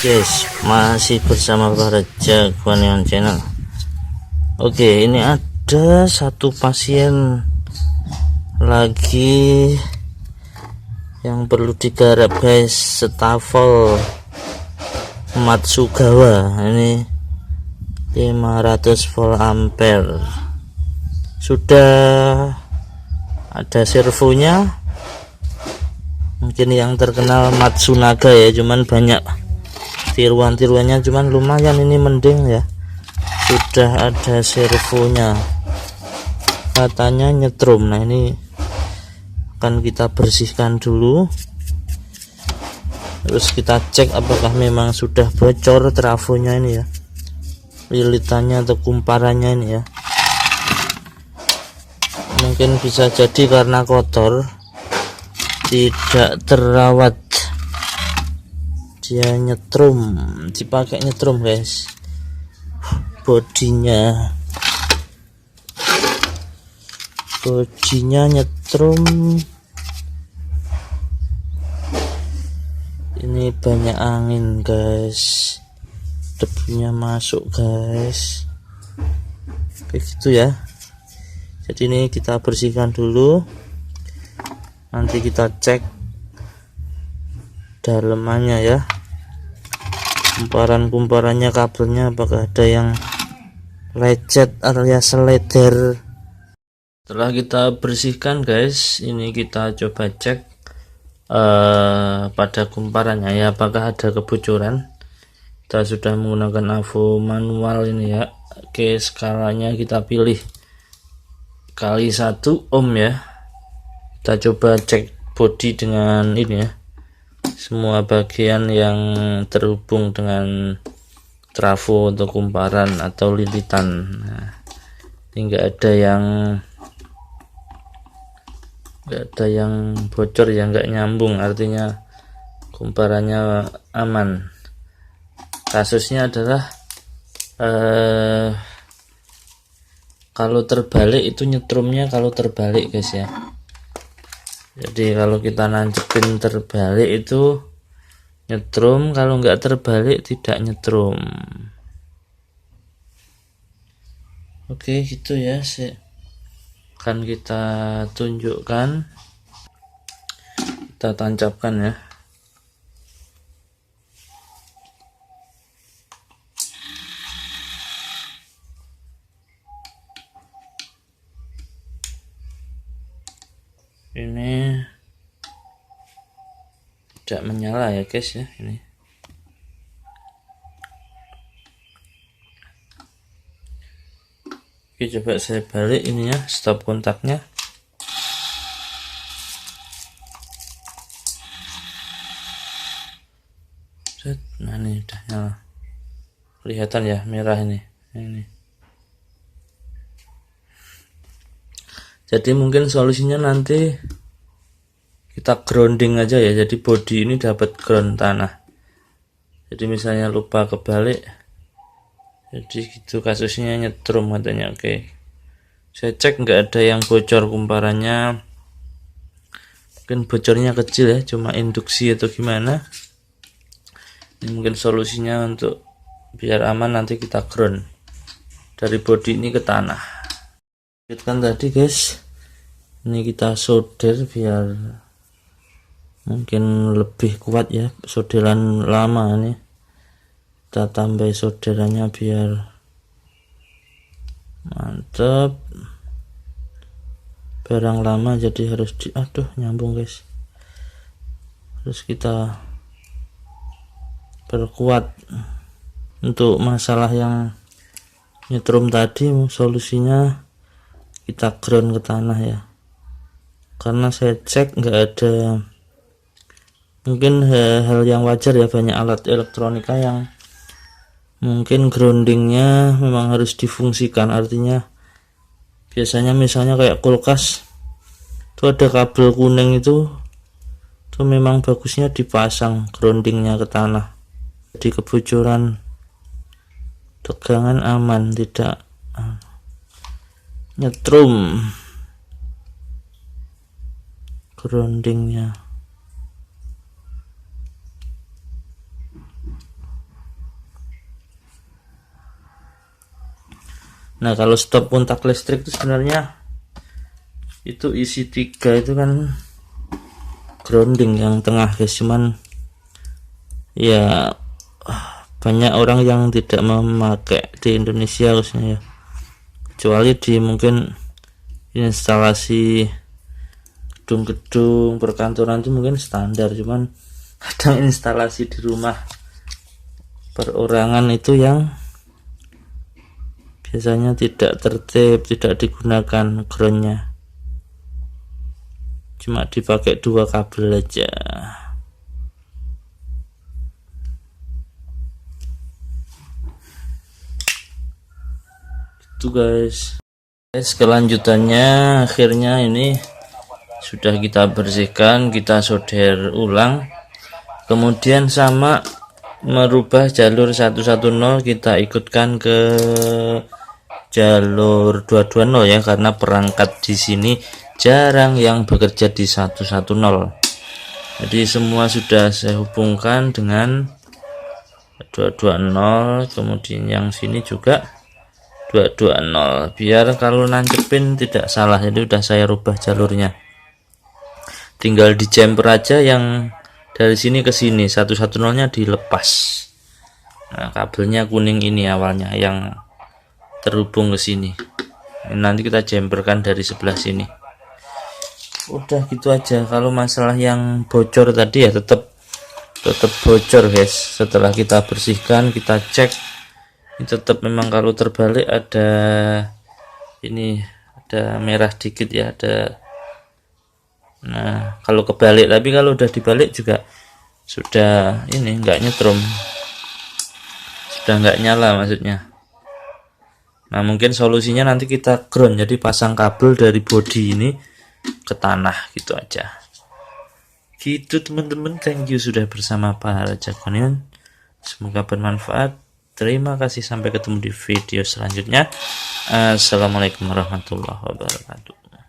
guys, masih bersama Raja Guanian Channel. Oke, ini ada satu pasien lagi yang perlu digarap guys, Stafel Matsugawa. Ini 500 volt ampere, sudah ada servonya. Mungkin yang terkenal Matsunaga ya, cuman banyak tiruan-tiruannya, cuman lumayan ini mending ya, sudah ada servonya, katanya nyetrum. Nah, ini akan kita bersihkan dulu, terus kita cek apakah memang sudah bocor trafonya ini ya, lilitannya atau kumparannya ini ya. Mungkin bisa jadi karena kotor, tidak terawat, dia nyetrum, dipakai nyetrum guys. Bodinya nyetrum. Ini banyak angin guys, debunya masuk guys, kayak gitu ya. Jadi ini kita bersihkan dulu, nanti kita cek dalemannya ya, kumparannya, kabelnya apakah ada yang lecet alias seleder. Setelah kita bersihkan guys, ini kita coba cek pada kumparannya ya, apakah ada kebocoran. Kita sudah menggunakan AVO manual ini ya. Oke, skalanya kita pilih kali 1 ohm ya. Kita coba cek bodi dengan ini ya, semua bagian yang terhubung dengan trafo atau kumparan atau lilitan. Nah, ini enggak ada yang bocor ya, enggak nyambung, artinya kumparannya aman. Kasusnya adalah kalau terbalik itu nyetrumnya, kalau terbalik guys ya. Jadi kalau kita nancepin terbalik itu nyetrum, kalau enggak terbalik tidak nyetrum. Oke gitu ya, akan kita tunjukkan, kita tancapkan ya. Ini tidak menyala ya guys ya, ini oke, coba saya balik ini ya, stop kontaknya. Nah ini udah nyala, kelihatan ya merah ini. Jadi mungkin solusinya nanti kita grounding aja ya, jadi bodi ini dapat ground tanah. Jadi misalnya lupa kebalik, jadi gitu kasusnya, nyetrum katanya. Oke, saya cek nggak ada yang bocor kumparannya, mungkin bocornya kecil ya, cuma induksi atau gimana. Ini mungkin solusinya untuk biar aman, nanti kita ground dari bodi ini ke tanah. Kan tadi guys, ini kita solder biar mungkin lebih kuat ya, solderan lama ini kita tambah solderannya biar mantap. Barang lama jadi harus nyambung guys, terus kita perkuat. Untuk masalah yang nyetrum tadi, solusinya kita ground ke tanah ya, karena saya cek nggak ada, mungkin hal yang wajar ya, banyak alat elektronika yang mungkin groundingnya memang harus difungsikan. Artinya biasanya misalnya kayak kulkas itu ada kabel kuning, itu memang bagusnya dipasang groundingnya ke tanah, jadi kebocoran tegangan aman, tidak nyetrum groundingnya. Nah kalau stop kontak listrik itu sebenarnya itu isi 3 itu kan grounding yang tengah guys, cuman ya banyak orang yang tidak memakai di Indonesia khususnya ya, kecuali di mungkin instalasi gedung-gedung perkantoran itu mungkin standar, cuman kadang instalasi di rumah perorangan itu yang biasanya tidak tertib, tidak digunakan groundnya, cuma dipakai 2 kabel aja. Itu guys. Kelanjutannya akhirnya ini sudah kita bersihkan, kita solder ulang, kemudian sama merubah jalur 110 kita ikutkan ke jalur 220 ya, karena perangkat di sini jarang yang bekerja di 110. Jadi semua sudah saya hubungkan dengan 220, kemudian yang sini juga 220 biar kalau nancepin tidak salah. Jadi udah saya rubah jalurnya, tinggal di jumper aja yang dari sini ke sini 110 nya dilepas. Nah kabelnya kuning ini awalnya yang terhubung ke sini, nanti kita jumperkan dari sebelah sini. Udah gitu aja. Kalau masalah yang bocor tadi ya tetap bocor guys. Setelah kita bersihkan, kita cek, ini tetap memang kalau terbalik ada ini, ada merah dikit ya, ada. Nah kalau kebalik, tapi kalau udah dibalik juga sudah ini enggak nyetrum, sudah enggak nyala maksudnya. Nah mungkin solusinya nanti kita ground, jadi pasang kabel dari bodi ini ke tanah gitu aja. Gitu teman-teman, thank you sudah bersama para Jakonian, semoga bermanfaat. Terima kasih, sampai ketemu di video selanjutnya. Assalamualaikum warahmatullahi wabarakatuh.